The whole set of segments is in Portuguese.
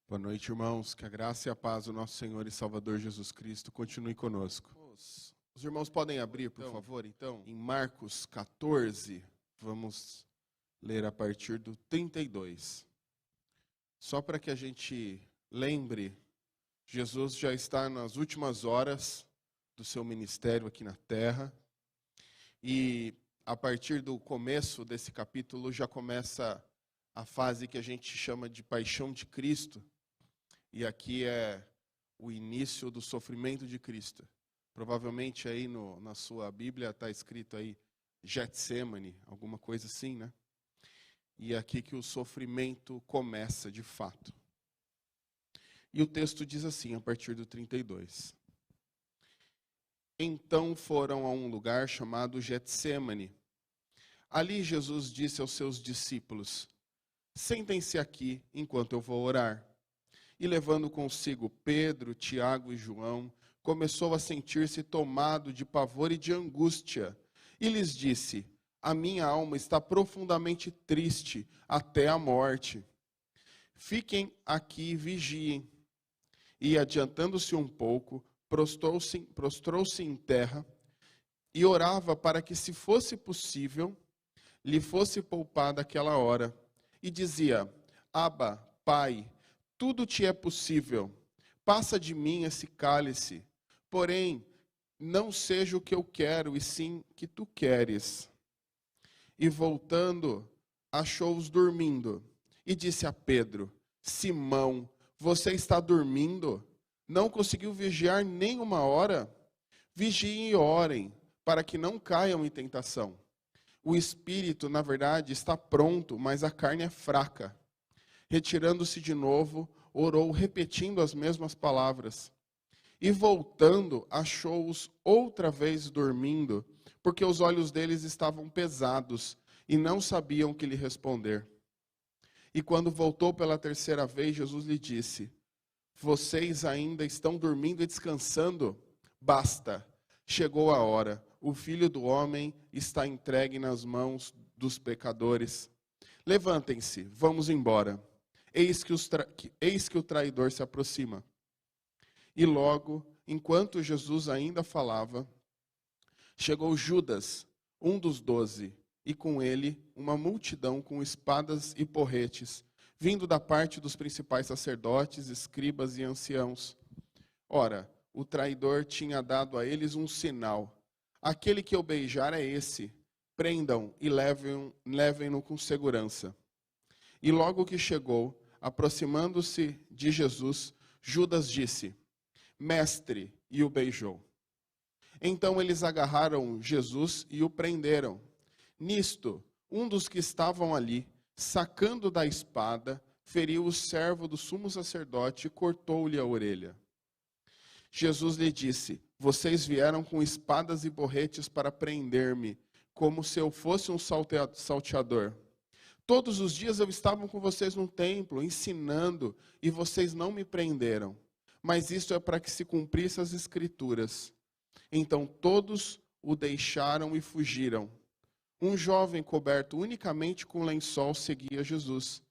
Boa noite, irmãos. Que a graça e a paz do nosso Senhor e Salvador Jesus Cristo continue conosco. Os irmãos podem abrir, por favor, então, em Marcos 14, vamos ler a partir do 32. Só para que a gente lembre, Jesus já está nas últimas horas do seu ministério aqui na terra, e a partir do começo desse capítulo já começa a fase que a gente chama de paixão de Cristo. E aqui é o início do sofrimento de Cristo. Provavelmente aí na sua Bíblia está escrito aí Getsemane, alguma coisa assim, né? E é aqui que o sofrimento começa de fato. E o texto diz assim, a partir do 32. Então foram a um lugar chamado Getsemane. Ali Jesus disse aos seus discípulos: sentem-se aqui enquanto eu vou orar. E levando consigo Pedro, Tiago e João, começou a sentir-se tomado de pavor e de angústia. E lhes disse: a minha alma está profundamente triste até a morte. Fiquem aqui e vigiem. E adiantando-se um pouco, prostrou-se em terra e orava para que, se fosse possível, lhe fosse poupada aquela hora. E dizia: Abba, Pai, tudo te é possível, passa de mim esse cálice, porém, não seja o que eu quero, e sim o que tu queres. E voltando, achou-os dormindo, e disse a Pedro: Simão, você está dormindo? Não conseguiu vigiar nem uma hora? Vigiem e orem, para que não caiam em tentação. O espírito, na verdade, está pronto, mas a carne é fraca. Retirando-se de novo, orou repetindo as mesmas palavras. E voltando, achou-os outra vez dormindo, porque os olhos deles estavam pesados e não sabiam o que lhe responder. E quando voltou pela terceira vez, Jesus lhe disse: vocês ainda estão dormindo e descansando? Basta, chegou a hora. O Filho do Homem está entregue nas mãos dos pecadores. Levantem-se, vamos embora. Eis que o traidor se aproxima. E logo, enquanto Jesus ainda falava, chegou Judas, um dos 12, e com ele uma multidão com espadas e porretes, vindo da parte dos principais sacerdotes, escribas e anciãos. Ora, o traidor tinha dado a eles um sinal: aquele que eu beijar é esse, prendam e levem-no com segurança. E logo que chegou, aproximando-se de Jesus, Judas disse: Mestre, e o beijou. Então eles agarraram Jesus e o prenderam. Nisto, um dos que estavam ali, sacando da espada, feriu o servo do sumo sacerdote e cortou-lhe a orelha. Jesus lhe disse: vocês vieram com espadas e porretes para prender-me, como se eu fosse um salteador. Todos os dias eu estava com vocês no templo, ensinando, e vocês não me prenderam. Mas isto é para que se cumprissem as Escrituras. Então todos o deixaram e fugiram. Um jovem coberto unicamente com lençol seguia Jesus.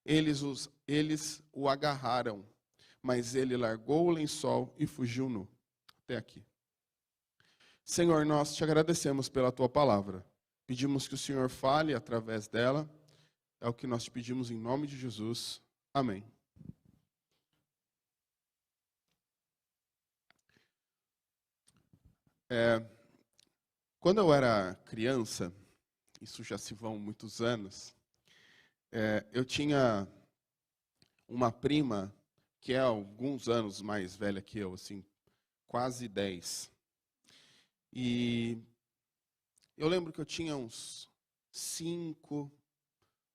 Eles o agarraram, mas ele largou o lençol e fugiu nu. Até aqui. Senhor, nós te agradecemos pela tua palavra. Pedimos que o Senhor fale através dela. É o que nós te pedimos em nome de Jesus. Amém. Quando eu era criança, isso já se vão muitos anos, eu tinha uma prima que é alguns anos mais velha que eu, assim, quase 10. E eu lembro que eu tinha uns 5,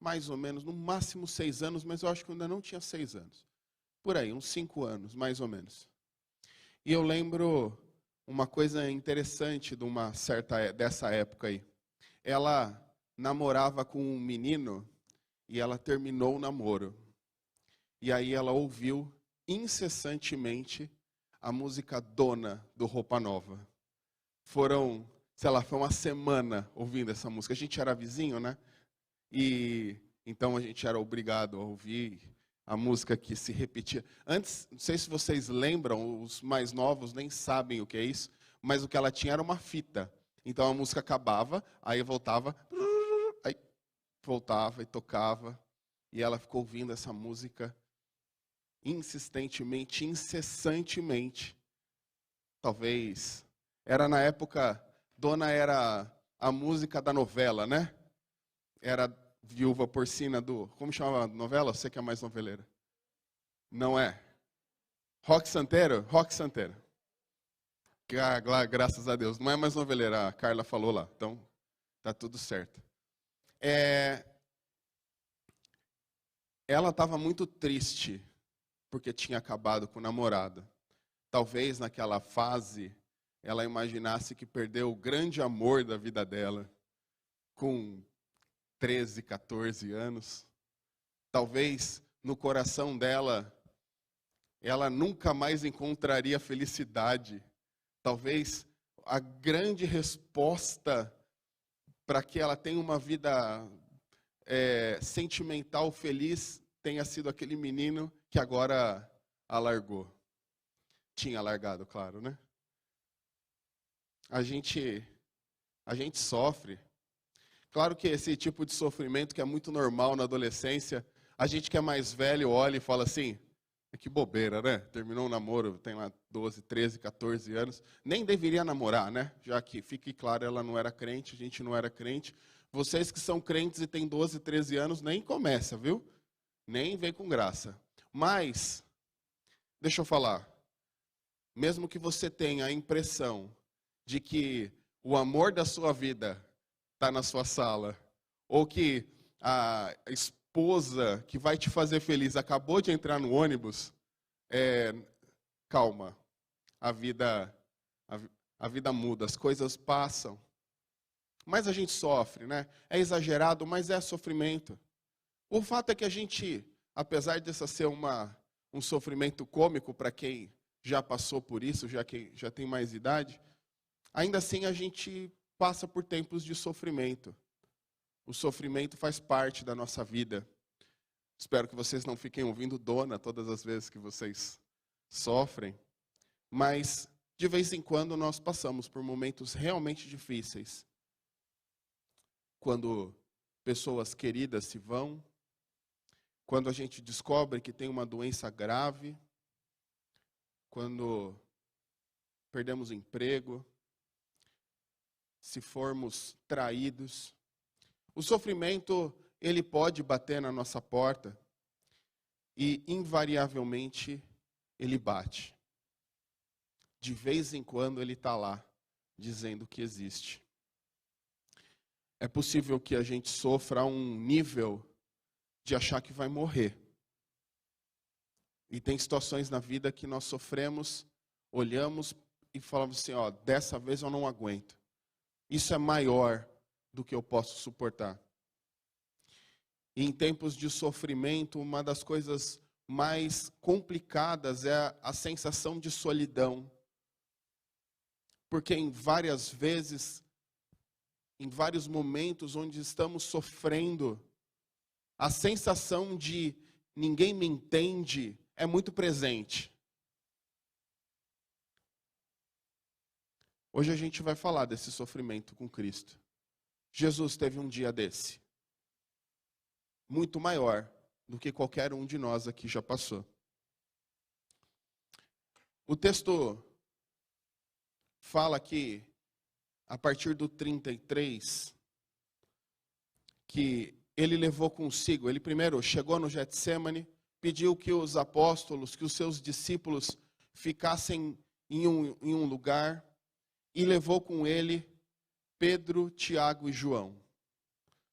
mais ou menos, no máximo 6 anos, mas eu acho que eu ainda não tinha 6 anos. Por aí, uns 5 anos, mais ou menos. E eu lembro uma coisa interessante dessa época aí. Ela namorava com um menino e ela terminou o namoro. E aí ela ouviu incessantemente a música Dona, do Roupa Nova. Foi uma semana ouvindo essa música. A gente era vizinho, né? E então a gente era obrigado a ouvir. A música que se repetia. Antes, não sei se vocês lembram, os mais novos nem sabem o que é isso, mas o que ela tinha era uma fita. Então a música acabava, aí voltava, aí voltava e tocava. E ela ficou ouvindo essa música insistentemente, incessantemente. Talvez. Era na época, Dona era a música da novela, né? Era Viúva Porcina do... Como chamava a novela? Você que é mais noveleira. Não é? Roque Santeiro? Roque Santeiro. Graças a Deus. Não é mais noveleira, a Carla falou lá. Então, tá tudo certo. Ela estava muito triste porque tinha acabado com o namorado. Talvez naquela fase ela imaginasse que perdeu o grande amor da vida dela com 13, 14 anos. Talvez no coração dela ela nunca mais encontraria felicidade. Talvez a grande resposta para que ela tenha uma vida sentimental feliz tenha sido aquele menino que agora a largou. Tinha largado, claro, né? A gente sofre. Claro que esse tipo de sofrimento que é muito normal na adolescência, a gente que é mais velho olha e fala assim, que bobeira, né? Terminou um namoro, tem lá 12, 13, 14 anos. Nem deveria namorar, né? Já que, fique claro, ela não era crente, a gente não era crente. Vocês que são crentes e têm 12, 13 anos, nem começa, viu? Nem vem com graça. Mas, deixa eu falar. Mesmo que você tenha a impressão de que o amor da sua vida está na sua sala, ou que a esposa que vai te fazer feliz acabou de entrar no ônibus, calma. A vida muda, as coisas passam. Mas a gente sofre, né? É exagerado, mas é sofrimento. O fato é que a gente, apesar dessa ser um sofrimento cômico para quem já passou por isso, já que já tem mais idade, ainda assim a gente passa por tempos de sofrimento. O sofrimento faz parte da nossa vida. Espero que vocês não fiquem ouvindo Dona todas as vezes que vocês sofrem, mas de vez em quando nós passamos por momentos realmente difíceis. Quando pessoas queridas se vão, quando a gente descobre que tem uma doença grave, quando perdemos o emprego, se formos traídos. O sofrimento, ele pode bater na nossa porta e, invariavelmente, ele bate. De vez em quando, ele está lá, dizendo que existe. É possível que a gente sofra a um nível de achar que vai morrer. E tem situações na vida que nós sofremos, olhamos e falamos assim, ó, dessa vez eu não aguento. Isso é maior do que eu posso suportar. E em tempos de sofrimento, uma das coisas mais complicadas é a sensação de solidão. Porque em várias vezes, em vários momentos onde estamos sofrendo, a sensação de ninguém me entende é muito presente. Hoje a gente vai falar desse sofrimento com Cristo. Jesus teve um dia desse. Muito maior do que qualquer um de nós aqui já passou. O texto fala que, a partir do 33, que ele levou consigo, ele primeiro chegou no Getsêmani, pediu que os apóstolos, que os seus discípulos ficassem em um lugar, e levou com ele Pedro, Tiago e João.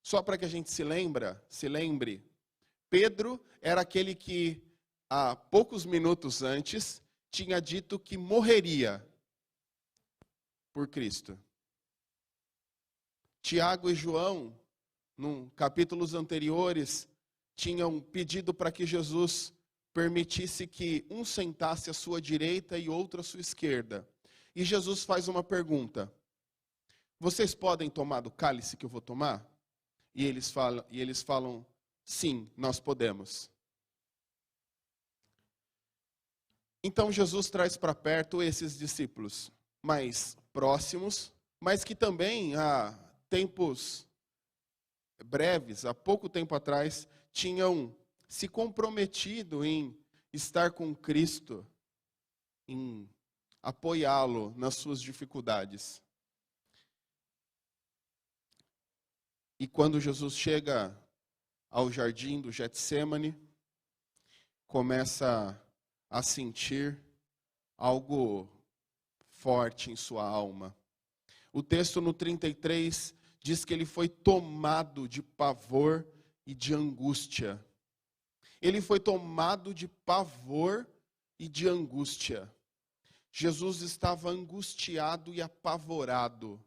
Só para que a gente se lembre, Pedro era aquele que, há poucos minutos antes, tinha dito que morreria por Cristo. Tiago e João, num capítulos anteriores, tinham pedido para que Jesus permitisse que um sentasse à sua direita e outro à sua esquerda. E Jesus faz uma pergunta: vocês podem tomar do cálice que eu vou tomar? E eles falam, sim, nós podemos. Então Jesus traz para perto esses discípulos mais próximos, mas que também há tempos breves, há pouco tempo atrás, tinham se comprometido em estar com Cristo, em apoiá-lo nas suas dificuldades. E quando Jesus chega ao jardim do Getsêmani, começa a sentir algo forte em sua alma. O texto no 33 diz que ele foi tomado de pavor e de angústia. Ele foi tomado de pavor e de angústia. Jesus estava angustiado e apavorado.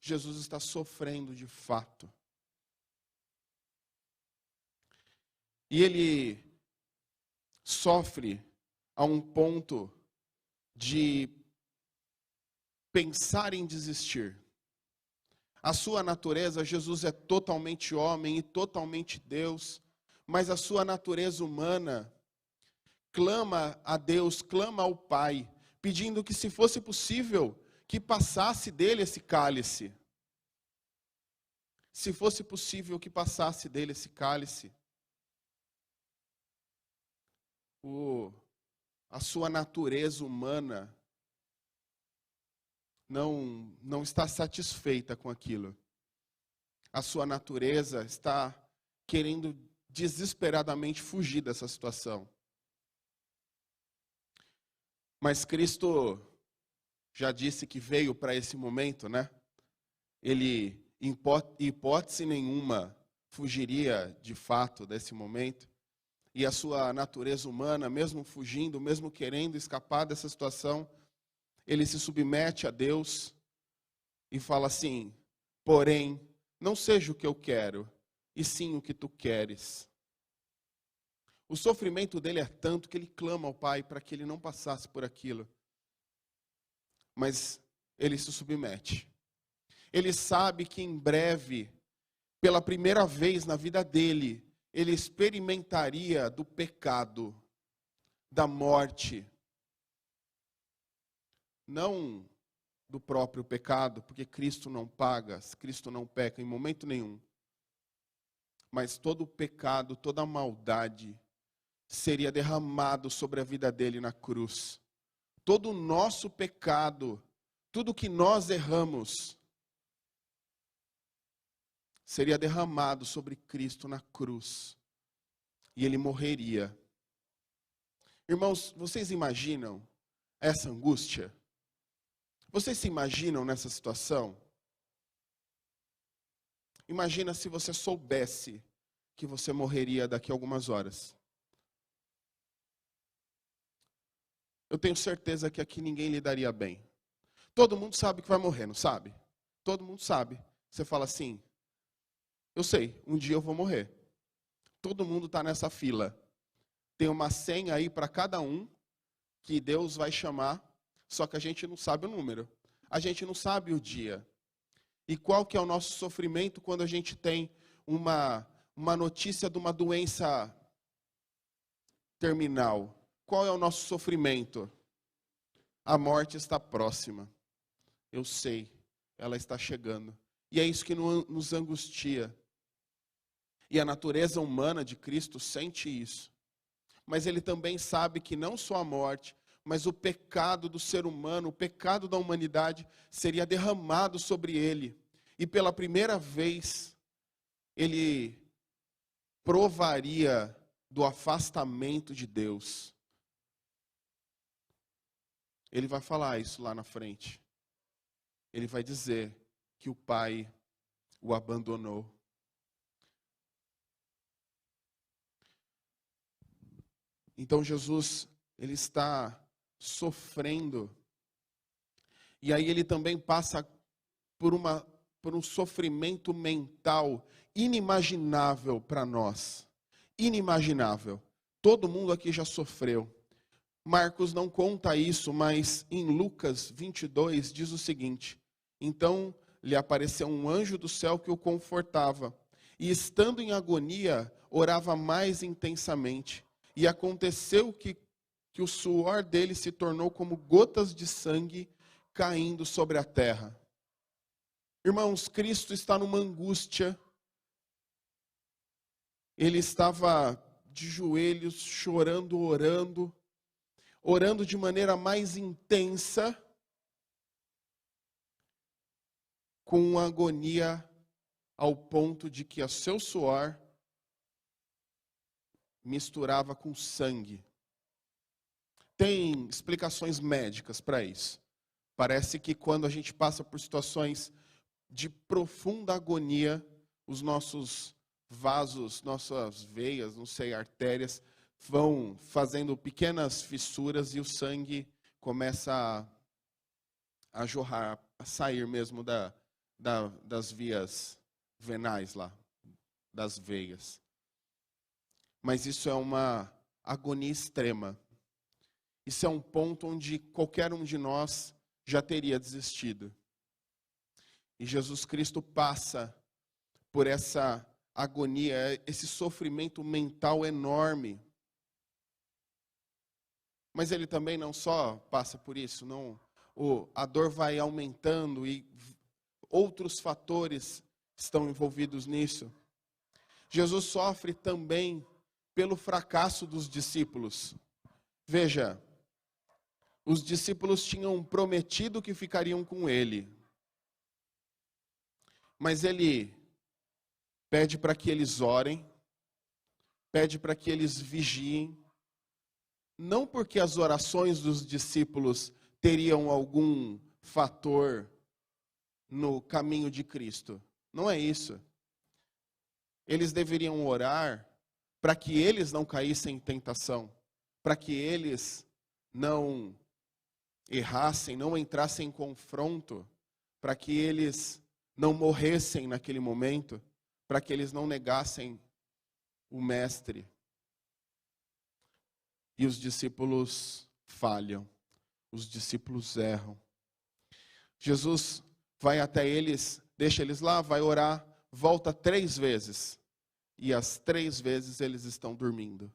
Jesus está sofrendo de fato. E ele sofre a um ponto de pensar em desistir. A sua natureza, Jesus é totalmente homem e totalmente Deus, mas a sua natureza humana clama a Deus, clama ao Pai, pedindo que, se fosse possível, que passasse dele esse cálice. Se fosse possível que passasse dele esse cálice. A sua natureza humana não está satisfeita com aquilo. A sua natureza está querendo desesperadamente fugir dessa situação. Mas Cristo já disse que veio para esse momento, né? Ele, em hipótese nenhuma, fugiria de fato desse momento. E a sua natureza humana, mesmo fugindo, mesmo querendo escapar dessa situação, ele se submete a Deus e fala assim: porém, não seja o que eu quero, e sim o que tu queres. O sofrimento dele é tanto que ele clama ao Pai para que ele não passasse por aquilo. Mas ele se submete. Ele sabe que em breve, pela primeira vez na vida dele, ele experimentaria do pecado, da morte. Não do próprio pecado, porque Cristo não paga, Cristo não peca em momento nenhum. Mas todo o pecado, toda a maldade seria derramado sobre a vida dele na cruz. Todo o nosso pecado, tudo que nós erramos, seria derramado sobre Cristo na cruz. E ele morreria. Irmãos, vocês imaginam essa angústia? Vocês se imaginam nessa situação? Imagina se você soubesse que você morreria daqui a algumas horas. Eu tenho certeza que aqui ninguém lidaria bem. Todo mundo sabe que vai morrer, não sabe? Todo mundo sabe. Você fala assim: eu sei, um dia eu vou morrer. Todo mundo está nessa fila. Tem uma senha aí para cada um que Deus vai chamar, só que a gente não sabe o número. A gente não sabe o dia. E qual que é o nosso sofrimento quando a gente tem uma notícia de uma doença terminal? Qual é o nosso sofrimento? A morte está próxima. Eu sei, ela está chegando. E é isso que nos angustia. E a natureza humana de Cristo sente isso. Mas ele também sabe que não só a morte, mas o pecado do ser humano, o pecado da humanidade, seria derramado sobre ele. E pela primeira vez, ele provaria do afastamento de Deus. Ele vai falar isso lá na frente. Ele vai dizer que o Pai o abandonou. Então Jesus, ele está sofrendo. E aí ele também passa por um sofrimento mental inimaginável para nós. Inimaginável. Todo mundo aqui já sofreu. Marcos não conta isso, mas em Lucas 22 diz o seguinte: então lhe apareceu um anjo do céu que o confortava, e estando em agonia, orava mais intensamente. E aconteceu que o suor dele se tornou como gotas de sangue caindo sobre a terra. Irmãos, Cristo está numa angústia. Ele estava de joelhos, chorando, orando de maneira mais intensa, com agonia ao ponto de que o seu suor misturava com sangue. Tem explicações médicas para isso. Parece que quando a gente passa por situações de profunda agonia, os nossos vasos, nossas veias, não sei, artérias, vão fazendo pequenas fissuras e o sangue começa a jorrar, a sair mesmo das vias venais lá, das veias. Mas isso é uma agonia extrema. Isso é um ponto onde qualquer um de nós já teria desistido. E Jesus Cristo passa por essa agonia, esse sofrimento mental enorme. Mas ele também não só passa por isso, não. A dor vai aumentando e outros fatores estão envolvidos nisso. Jesus sofre também pelo fracasso dos discípulos. Veja, os discípulos tinham prometido que ficariam com ele. Mas ele pede para que eles orem, pede para que eles vigiem, não porque as orações dos discípulos teriam algum fator no caminho de Cristo. Não é isso. Eles deveriam orar para que eles não caíssem em tentação, para que eles não errassem, não entrassem em confronto, para que eles não morressem naquele momento, para que eles não negassem o Mestre. E os discípulos falham, os discípulos erram. Jesus vai até eles, deixa eles lá, vai orar, volta 3 vezes. E as 3 vezes eles estão dormindo.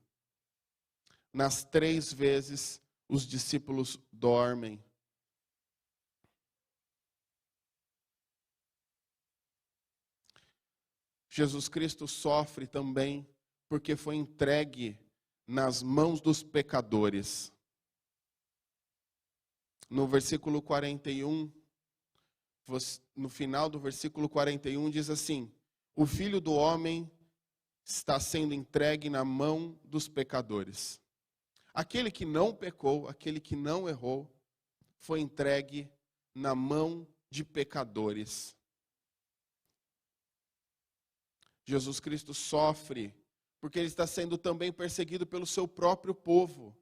Nas 3 vezes os discípulos dormem. Jesus Cristo sofre também porque foi entregue nas mãos dos pecadores. No versículo 41, no final do versículo 41 diz assim: o Filho do Homem está sendo entregue na mão dos pecadores. Aquele que não pecou, aquele que não errou, foi entregue na mão de pecadores. Jesus Cristo sofre porque ele está sendo também perseguido pelo seu próprio povo.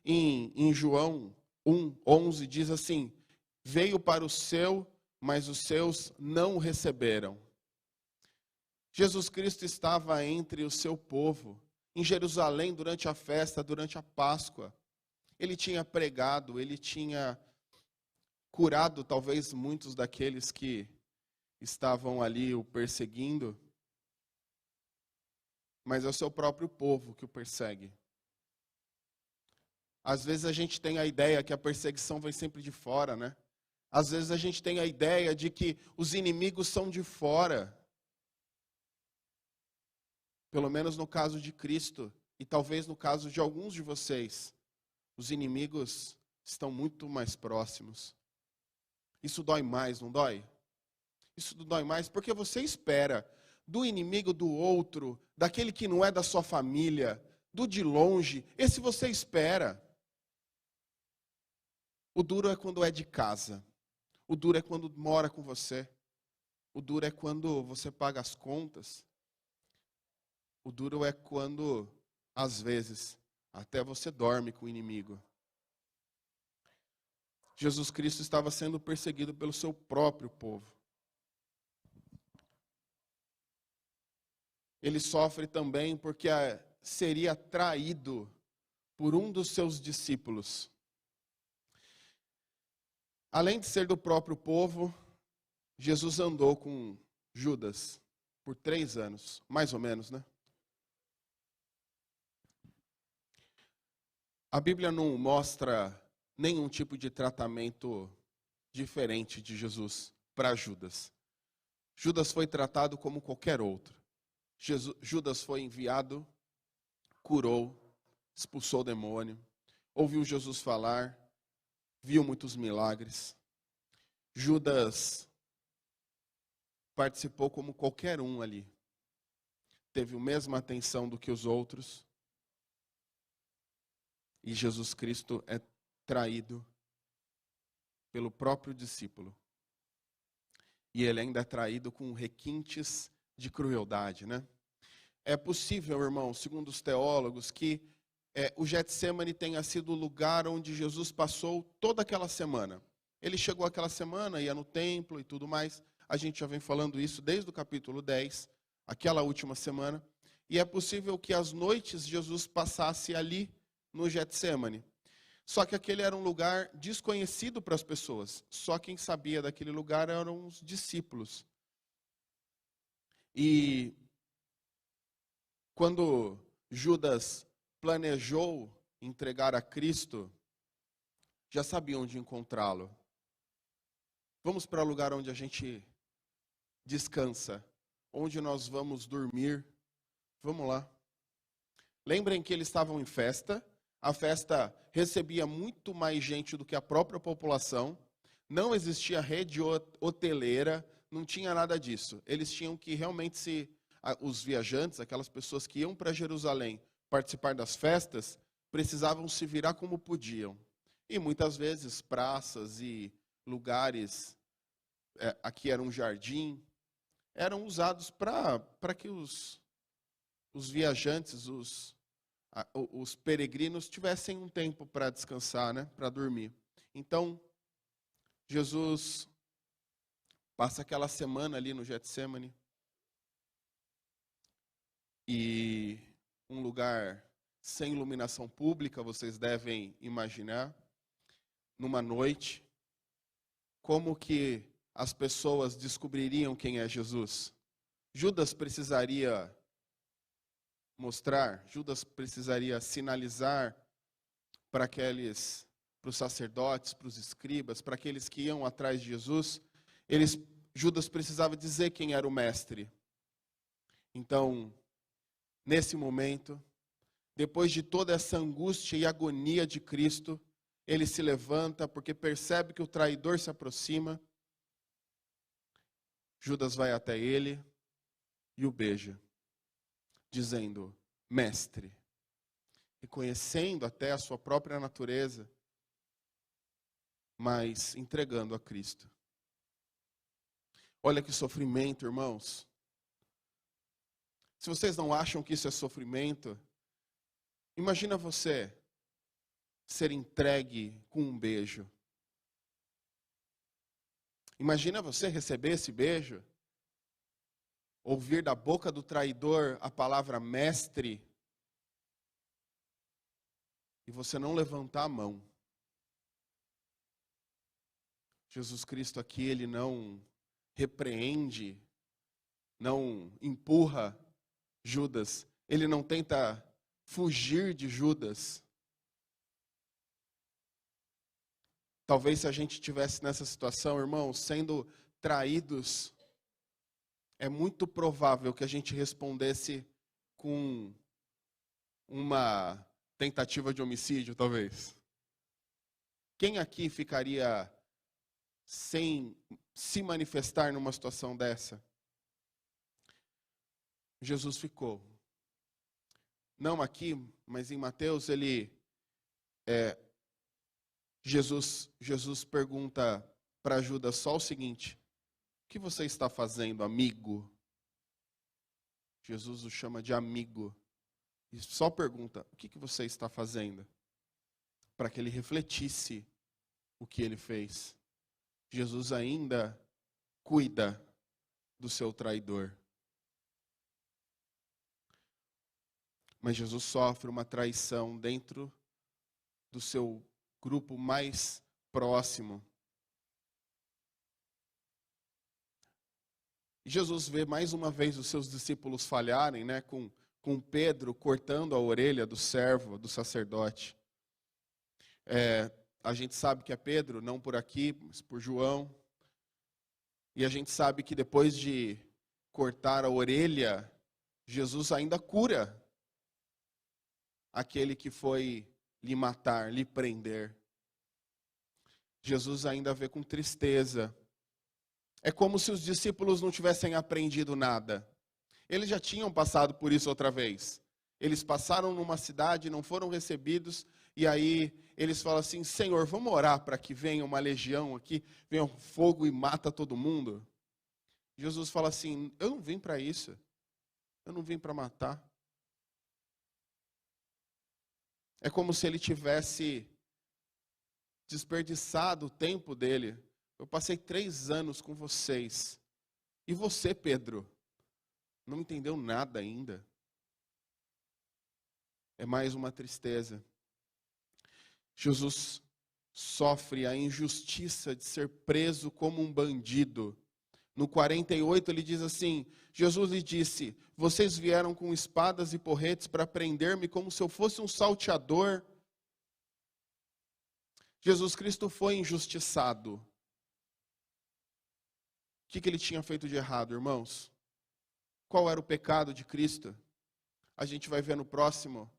Em João 1:11 diz assim: veio para o seu, mas os seus não o receberam. Jesus Cristo estava entre o seu povo, em Jerusalém, durante a festa, durante a Páscoa. Ele tinha pregado, ele tinha curado talvez muitos daqueles que estavam ali o perseguindo, mas é o seu próprio povo que o persegue. Às vezes a gente tem a ideia que a perseguição vem sempre de fora, né? Às vezes a gente tem a ideia de que os inimigos são de fora. Pelo menos no caso de Cristo, e talvez no caso de alguns de vocês, os inimigos estão muito mais próximos. Isso dói mais, não dói? Isso dói mais porque você espera do inimigo do outro, daquele que não é da sua família, do de longe, esse você espera. O duro é quando é de casa. O duro é quando mora com você. O duro é quando você paga as contas. O duro é quando, às vezes, até você dorme com o inimigo. Jesus Cristo estava sendo perseguido pelo seu próprio povo. Ele sofre também porque seria traído por um dos seus discípulos. Além de ser do próprio povo, Jesus andou com Judas por 3 anos, mais ou menos, né? A Bíblia não mostra nenhum tipo de tratamento diferente de Jesus para Judas. Judas foi tratado como qualquer outro. Judas foi enviado, curou, expulsou o demônio, ouviu Jesus falar, viu muitos milagres. Judas participou como qualquer um ali. Teve a mesma atenção do que os outros. E Jesus Cristo é traído pelo próprio discípulo. E ele ainda é traído com requintes de crueldade, né? É possível, irmão, segundo os teólogos, que o Getsêmani tenha sido o lugar onde Jesus passou toda aquela semana. Ele chegou aquela semana, ia no templo e tudo mais. A gente já vem falando isso desde o capítulo 10, aquela última semana. E é possível que às noites Jesus passasse ali no Getsêmani. Só que aquele era um lugar desconhecido para as pessoas. Só quem sabia daquele lugar eram os discípulos. E quando Judas planejou entregar a Cristo, já sabia onde encontrá-lo. Vamos para o lugar onde a gente descansa, onde nós vamos dormir. Vamos lá. Lembrem que eles estavam em festa. A festa recebia muito mais gente do que a própria população. Não existia rede hoteleira, não tinha nada disso. Eles tinham que realmente os viajantes, aquelas pessoas que iam para Jerusalém participar das festas, precisavam se virar como podiam. E muitas vezes praças e lugares, aqui era um jardim, eram usados para que os viajantes, os peregrinos tivessem um tempo para descansar, né, para dormir. Então, Jesus passa aquela semana ali no Getsêmani. E um lugar sem iluminação pública, vocês devem imaginar, numa noite, como que as pessoas descobririam quem é Jesus? Judas precisaria mostrar, Judas precisaria sinalizar para os sacerdotes, para os escribas, para aqueles que iam atrás de Jesus, Judas precisava dizer quem era o mestre. Então, nesse momento, depois de toda essa angústia e agonia de Cristo, ele se levanta porque percebe que o traidor se aproxima. Judas vai até ele e o beija, dizendo: mestre, reconhecendo até a sua própria natureza, mas entregando a Cristo. Olha que sofrimento, irmãos. Se vocês não acham que isso é sofrimento, imagina você ser entregue com um beijo. Imagina você receber esse beijo, ouvir da boca do traidor a palavra mestre, e você não levantar a mão. Jesus Cristo aqui, ele não repreende, não empurra Judas, ele não tenta fugir de Judas. Talvez se a gente estivesse nessa situação, irmãos, sendo traídos, é muito provável que a gente respondesse com uma tentativa de homicídio, talvez. Quem aqui ficaria sem se manifestar numa situação dessa? Jesus ficou. Não aqui, mas em Mateus, Jesus pergunta para Judas só o seguinte: o que você está fazendo, amigo? Jesus o chama de amigo. E só pergunta: o que você está fazendo? Para que ele refletisse o que ele fez. Jesus ainda cuida do seu traidor. Mas Jesus sofre uma traição dentro do seu grupo mais próximo. E Jesus vê mais uma vez os seus discípulos falharem, né, com Pedro cortando a orelha do servo, do sacerdote. A gente sabe que é Pedro, não por aqui, mas por João. E a gente sabe que depois de cortar a orelha, Jesus ainda cura aquele que foi lhe matar, lhe prender. Jesus ainda vê com tristeza. É como se os discípulos não tivessem aprendido nada. Eles já tinham passado por isso outra vez. Eles passaram numa cidade, não foram recebidos, e aí eles falam assim: Senhor, vamos orar para que venha uma legião aqui, venha um fogo e mata todo mundo? Jesus fala assim: eu não vim para isso. Eu não vim para matar. É como se ele tivesse desperdiçado o tempo dele. Eu passei 3 anos com vocês. E você, Pedro, não entendeu nada ainda. É mais uma tristeza. Jesus sofre a injustiça de ser preso como um bandido. No 48 ele diz assim: Jesus lhe disse: vocês vieram com espadas e porretes para prender-me como se eu fosse um salteador. Jesus Cristo foi injustiçado. O que ele tinha feito de errado, irmãos? Qual era o pecado de Cristo? A gente vai ver no próximo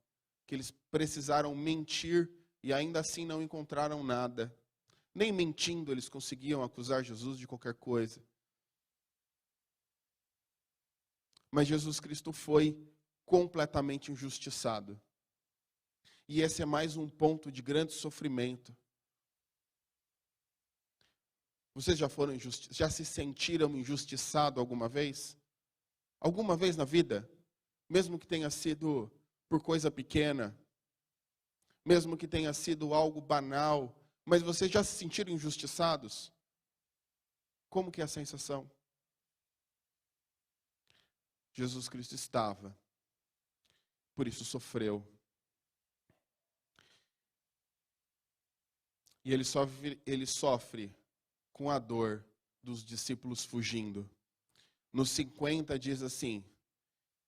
que eles precisaram mentir e ainda assim não encontraram nada. Nem mentindo eles conseguiam acusar Jesus de qualquer coisa. Mas Jesus Cristo foi completamente injustiçado. E esse é mais um ponto de grande sofrimento. Vocês já se sentiram injustiçados alguma vez? Alguma vez na vida? Mesmo que tenha sido por coisa pequena, mesmo que tenha sido algo banal, mas vocês já se sentiram injustiçados? Como que é a sensação? Jesus Cristo estava, por isso sofreu. E ele sofre com a dor dos discípulos fugindo. No 50 diz assim: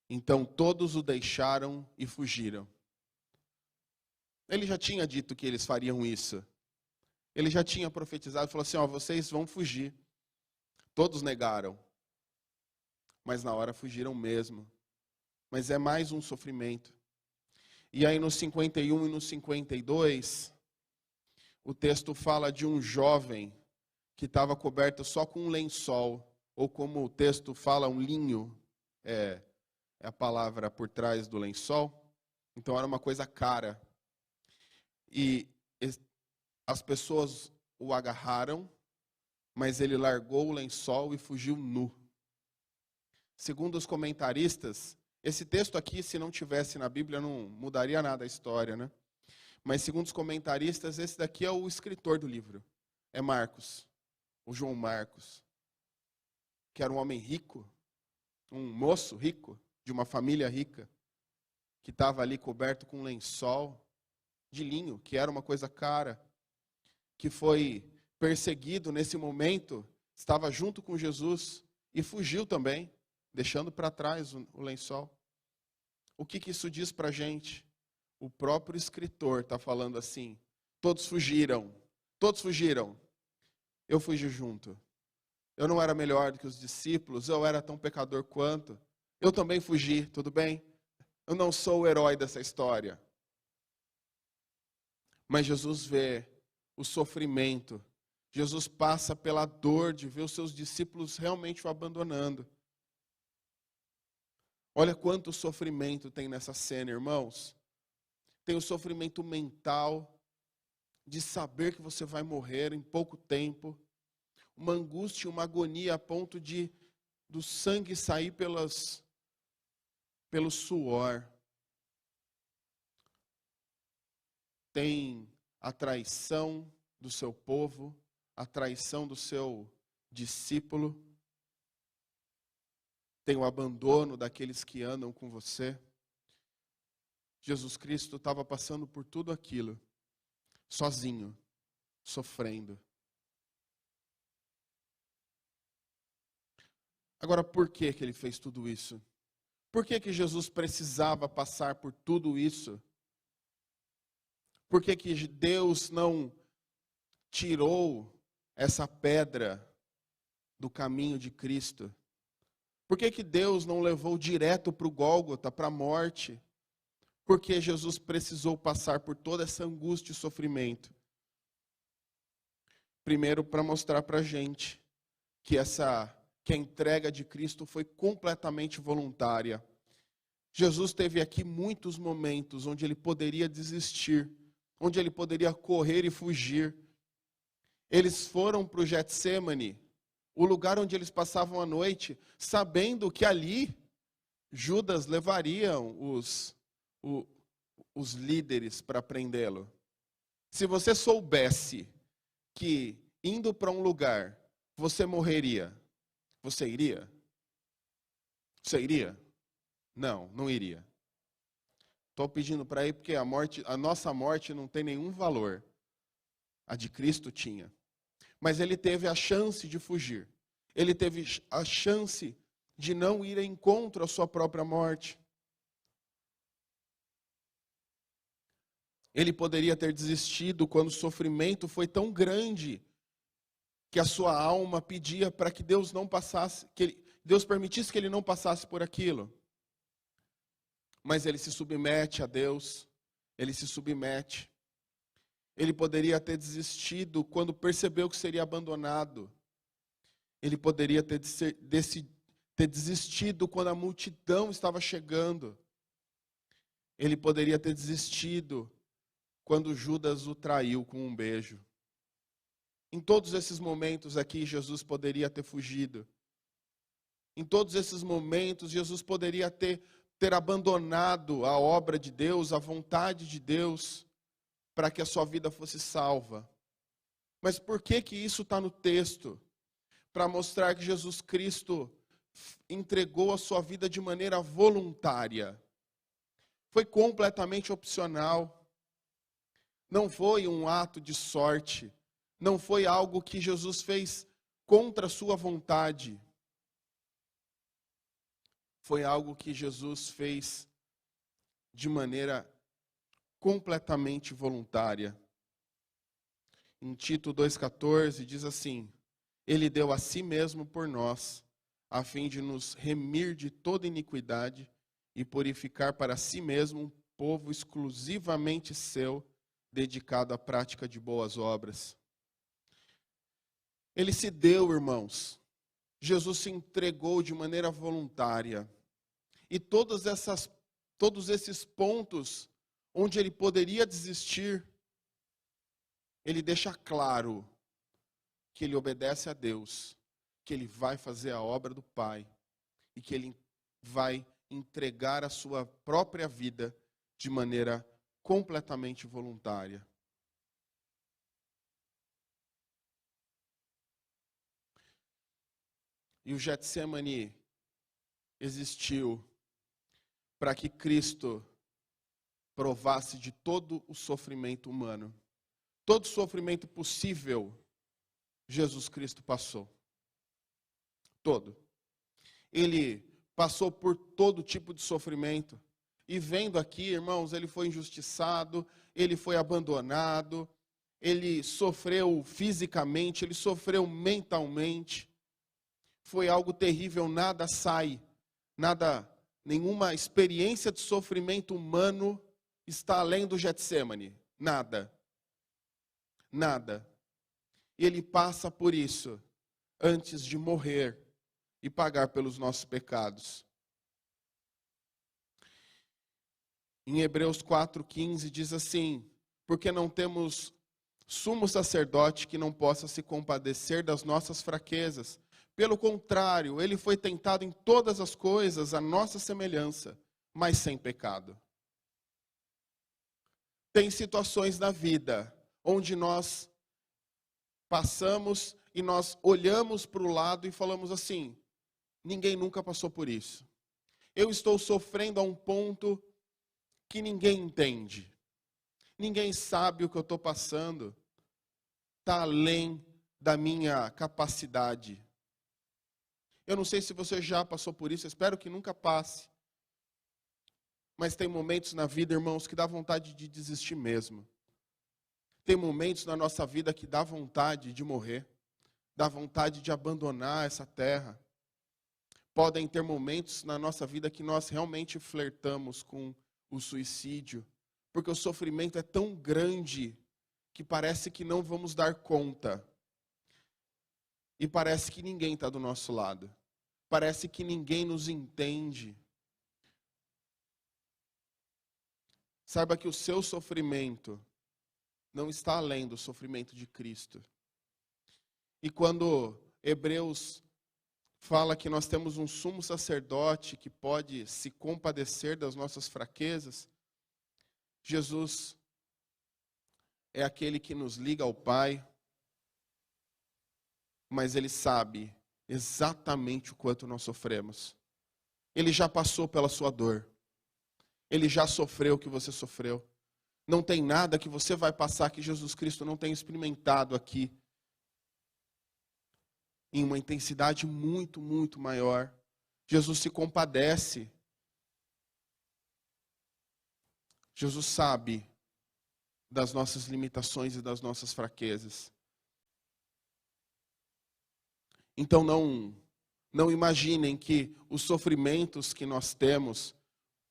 então todos o deixaram e fugiram. Ele já tinha dito que eles fariam isso. Ele já tinha profetizado, falou assim: vocês vão fugir. Todos negaram. Mas na hora fugiram mesmo. Mas é mais um sofrimento. E aí no 51 e no 52, o texto fala de um jovem que estava coberto só com um lençol, ou como o texto fala, um linho, é a palavra por trás do lençol. Então era uma coisa cara. E as pessoas o agarraram, mas ele largou o lençol e fugiu nu. Segundo os comentaristas, esse texto aqui, se não tivesse na Bíblia, não mudaria nada a história, né? Mas segundo os comentaristas, esse daqui é o escritor do livro. É Marcos, o João Marcos, que era um homem rico, um moço rico, de uma família rica, que estava ali coberto com um lençol de linho, que era uma coisa cara, que foi perseguido nesse momento, estava junto com Jesus e fugiu também, deixando para trás o lençol. O que isso diz para a gente? O próprio escritor está falando assim: todos fugiram, eu fugi junto. Eu não era melhor do que os discípulos, eu era tão pecador quanto. Eu também fugi, tudo bem? Eu não sou o herói dessa história. Mas Jesus vê o sofrimento. Jesus passa pela dor de ver os seus discípulos realmente o abandonando. Olha quanto sofrimento tem nessa cena, irmãos. Tem o sofrimento mental de saber que você vai morrer em pouco tempo. Uma angústia, uma agonia a ponto do sangue sair pelo suor. Tem a traição do seu povo, a traição do seu discípulo. Tem o abandono daqueles que andam com você. Jesus Cristo estava passando por tudo aquilo, sozinho, sofrendo. Agora, por que ele fez tudo isso? Por que Jesus precisava passar por tudo isso? Por que que Deus não tirou essa pedra do caminho de Cristo? Por que que Deus não levou direto para o Gólgota, para a morte? Porque Jesus precisou passar por toda essa angústia e sofrimento. Primeiro, para mostrar para a gente que a entrega de Cristo foi completamente voluntária. Jesus teve aqui muitos momentos onde ele poderia desistir, onde ele poderia correr e fugir. Eles foram para o Getsêmani, o lugar onde eles passavam a noite, sabendo que ali Judas levaria os líderes para prendê-lo. Se você soubesse que indo para um lugar você morreria, você iria? Você iria? Não, não iria. Estou pedindo para ir porque a nossa morte não tem nenhum valor. A de Cristo tinha. Mas ele teve a chance de fugir. Ele teve a chance de não ir em encontro à sua própria morte. Ele poderia ter desistido quando o sofrimento foi tão grande que a sua alma pedia para que Deus não passasse, Deus permitisse que ele não passasse por aquilo. Mas ele se submete a Deus, ele se submete. Ele poderia ter desistido quando percebeu que seria abandonado. Ele poderia ter desistido quando a multidão estava chegando. Ele poderia ter desistido quando Judas o traiu com um beijo. Em todos esses momentos aqui, Jesus poderia ter fugido. Em todos esses momentos, Jesus poderia ter abandonado a obra de Deus, a vontade de Deus, para que a sua vida fosse salva. Mas por que que isso está no texto? Para mostrar que Jesus Cristo entregou a sua vida de maneira voluntária. Foi completamente opcional. Não foi um ato de sorte. Não foi algo que Jesus fez contra a sua vontade. Foi algo que Jesus fez de maneira completamente voluntária. Em Tito 2,14 diz assim: Ele deu a si mesmo por nós, a fim de nos remir de toda iniquidade e purificar para si mesmo um povo exclusivamente seu, dedicado à prática de boas obras. Ele se deu, irmãos. Jesus se entregou de maneira voluntária. E todos esses pontos onde ele poderia desistir, ele deixa claro que ele obedece a Deus, que ele vai fazer a obra do Pai e que ele vai entregar a sua própria vida de maneira completamente voluntária. E o Getsêmani existiu para que Cristo provasse de todo o sofrimento humano. Todo sofrimento possível, Jesus Cristo passou. Todo. Ele passou por todo tipo de sofrimento. E vendo aqui, irmãos, ele foi injustiçado, ele foi abandonado, ele sofreu fisicamente, ele sofreu mentalmente. Foi algo terrível, nenhuma experiência de sofrimento humano está além do Getsêmani. Nada. E ele passa por isso antes de morrer e pagar pelos nossos pecados. Em Hebreus 4,15 diz assim: porque não temos sumo sacerdote que não possa se compadecer das nossas fraquezas. Pelo contrário, ele foi tentado em todas as coisas à nossa semelhança, mas sem pecado. Tem situações na vida onde nós passamos e nós olhamos para o lado e falamos assim: ninguém nunca passou por isso. Eu estou sofrendo a um ponto que ninguém entende. Ninguém sabe o que eu estou passando. Está além da minha capacidade. Eu não sei se você já passou por isso, espero que nunca passe. Mas tem momentos na vida, irmãos, que dá vontade de desistir mesmo. Tem momentos na nossa vida que dá vontade de morrer, dá vontade de abandonar essa terra. Podem ter momentos na nossa vida que nós realmente flertamos com o suicídio, porque o sofrimento é tão grande que parece que não vamos dar conta. E parece que ninguém está do nosso lado. Parece que ninguém nos entende. Saiba que o seu sofrimento não está além do sofrimento de Cristo. E quando Hebreus fala que nós temos um sumo sacerdote que pode se compadecer das nossas fraquezas, Jesus é aquele que nos liga ao Pai, mas Ele sabe exatamente o quanto nós sofremos. Ele já passou pela sua dor. Ele já sofreu o que você sofreu. Não tem nada que você vai passar que Jesus Cristo não tenha experimentado aqui. Em uma intensidade muito, muito maior. Jesus se compadece. Jesus sabe das nossas limitações e das nossas fraquezas. Então não imaginem que os sofrimentos que nós temos,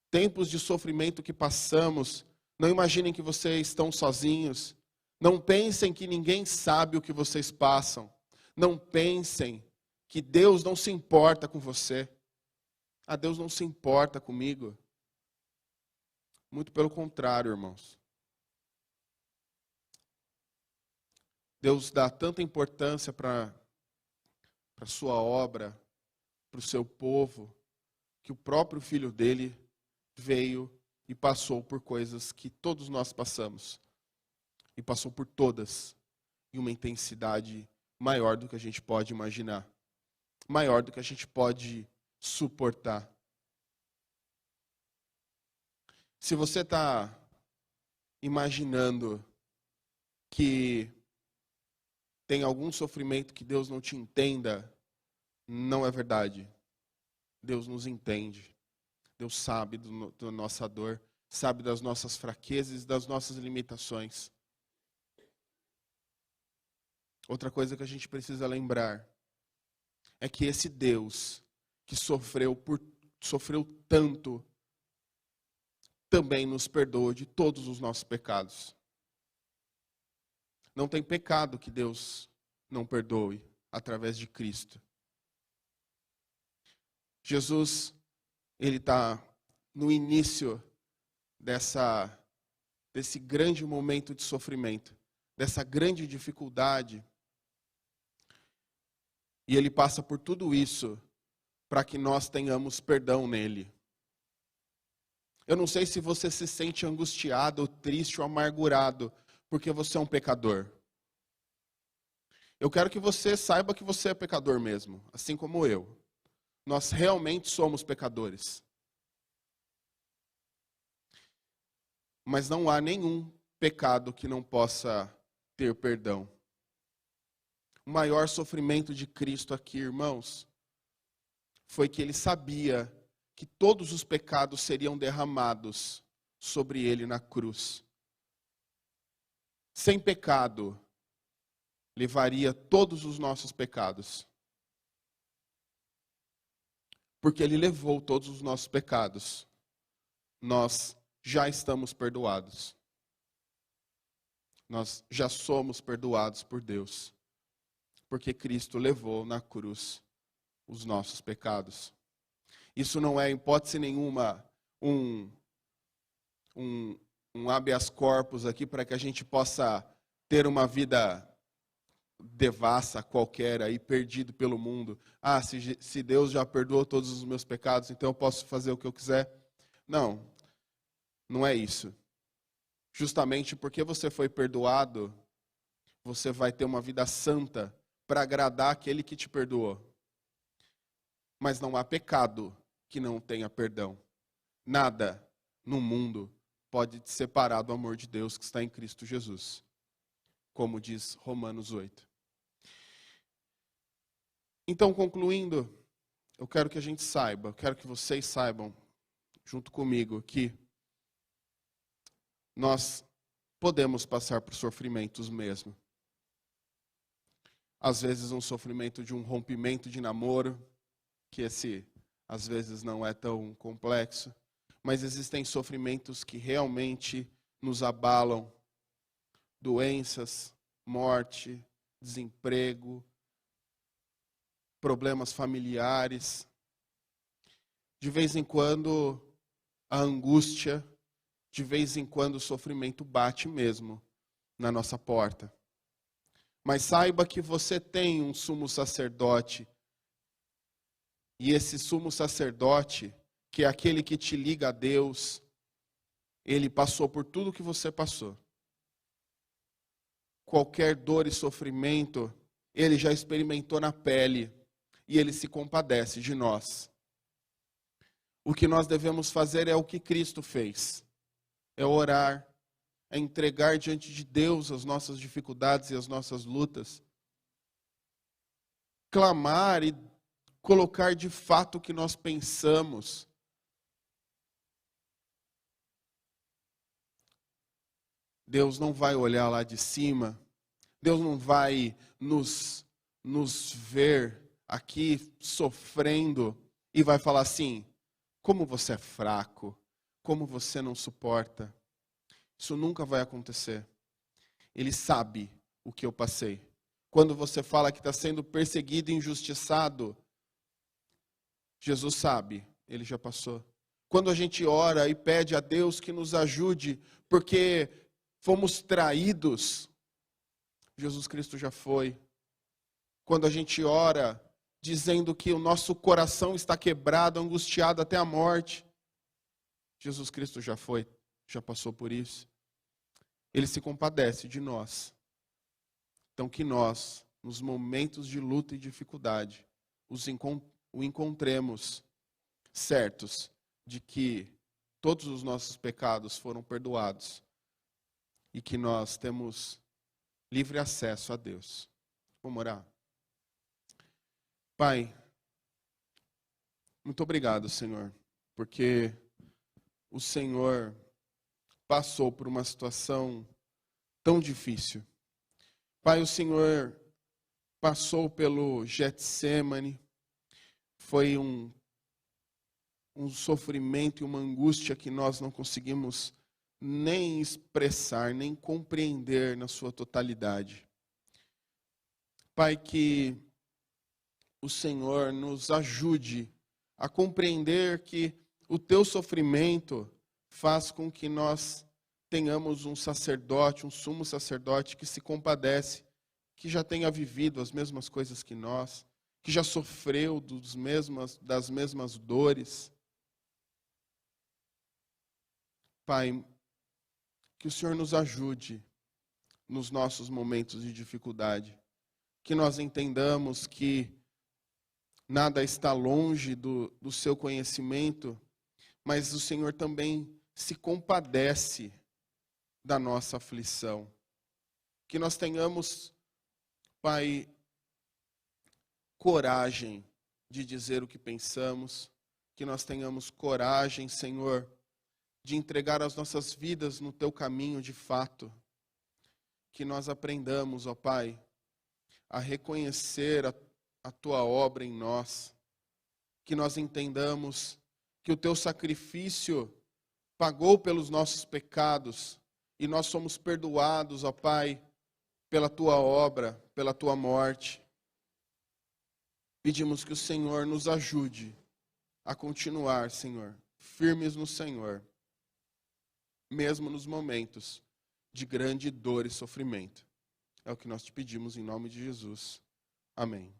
tempos de sofrimento que passamos, não imaginem que vocês estão sozinhos. Não pensem que ninguém sabe o que vocês passam. Não pensem que Deus não se importa com você. Ah, Deus não se importa comigo. Muito pelo contrário, irmãos. Deus dá tanta importância para a sua obra, para o seu povo, que o próprio Filho dele veio e passou por coisas que todos nós passamos. E passou por todas em uma intensidade maior do que a gente pode imaginar. Maior do que a gente pode suportar. Se você está imaginando que tem algum sofrimento que Deus não te entenda, não é verdade. Deus nos entende. Deus sabe da nossa dor, sabe das nossas fraquezas e das nossas limitações. Outra coisa que a gente precisa lembrar é que esse Deus que sofreu tanto, também nos perdoa de todos os nossos pecados. Não tem pecado que Deus não perdoe através de Cristo. Jesus, ele está no início desse grande momento de sofrimento, dessa grande dificuldade. E ele passa por tudo isso para que nós tenhamos perdão nele. Eu não sei se você se sente angustiado, ou triste, ou amargurado, porque você é um pecador. Eu quero que você saiba que você é pecador mesmo, assim como eu. Nós realmente somos pecadores. Mas não há nenhum pecado que não possa ter perdão. O maior sofrimento de Cristo aqui, irmãos, foi que ele sabia que todos os pecados seriam derramados sobre ele na cruz. Sem pecado, levaria todos os nossos pecados. Porque ele levou todos os nossos pecados. Nós já estamos perdoados. Nós já somos perdoados por Deus. Porque Cristo levou na cruz os nossos pecados. Isso não é, em hipótese nenhuma, um habeas corpus aqui para que a gente possa ter uma vida devassa qualquer aí, perdido pelo mundo. Ah, se Deus já perdoou todos os meus pecados, então eu posso fazer o que eu quiser. Não, não é isso. Justamente porque você foi perdoado, você vai ter uma vida santa para agradar aquele que te perdoou. Mas não há pecado que não tenha perdão. Nada no mundo pode te separar do amor de Deus que está em Cristo Jesus. Como diz Romanos 8. Então, concluindo, eu quero que a gente saiba, eu quero que vocês saibam, junto comigo, que nós podemos passar por sofrimentos mesmo. Às vezes um sofrimento de um rompimento de namoro, que esse às vezes não é tão complexo, mas existem sofrimentos que realmente nos abalam. Doenças, morte, desemprego, problemas familiares. De vez em quando a angústia, de vez em quando o sofrimento bate mesmo na nossa porta. Mas saiba que você tem um sumo sacerdote. E esse sumo sacerdote, que é aquele que te liga a Deus, ele passou por tudo que você passou. Qualquer dor e sofrimento, ele já experimentou na pele. E ele se compadece de nós. O que nós devemos fazer é o que Cristo fez. É orar, é entregar diante de Deus as nossas dificuldades e as nossas lutas. Clamar e colocar de fato o que nós pensamos. Deus não vai olhar lá de cima. Deus não vai nos ver aqui sofrendo e vai falar assim: como você é fraco, como você não suporta. Isso nunca vai acontecer. Ele sabe o que eu passei. Quando você fala que está sendo perseguido e injustiçado, Jesus sabe, ele já passou. Quando a gente ora e pede a Deus que nos ajude, porque fomos traídos, Jesus Cristo já foi. Quando a gente ora dizendo que o nosso coração está quebrado, angustiado até a morte, Jesus Cristo já foi, já passou por isso. Ele se compadece de nós. Então que nós, nos momentos de luta e dificuldade, o encontremos certos de que todos os nossos pecados foram perdoados e que nós temos livre acesso a Deus. Vamos orar? Pai, muito obrigado, Senhor, porque o Senhor passou por uma situação tão difícil. Pai, o Senhor passou pelo Getsêmani, foi um sofrimento e uma angústia que nós não conseguimos nem expressar, nem compreender na sua totalidade. Pai, que o Senhor nos ajude a compreender que o teu sofrimento faz com que nós tenhamos um sacerdote, um sumo sacerdote que se compadece, que já tenha vivido as mesmas coisas que nós, que já sofreu das mesmas dores. Pai, que o Senhor nos ajude nos nossos momentos de dificuldade, que nós entendamos que nada está longe do seu conhecimento, mas o Senhor também se compadece da nossa aflição. Que nós tenhamos, Pai, coragem de dizer o que pensamos, que nós tenhamos coragem, Senhor, de entregar as nossas vidas no teu caminho de fato. Que nós aprendamos, ó Pai, a reconhecer a tua obra em nós. Que nós entendamos que o teu sacrifício pagou pelos nossos pecados e nós somos perdoados, ó Pai, pela tua obra, pela tua morte. Pedimos que o Senhor nos ajude a continuar, Senhor, firmes no Senhor, mesmo nos momentos de grande dor e sofrimento. É o que nós te pedimos em nome de Jesus. Amém.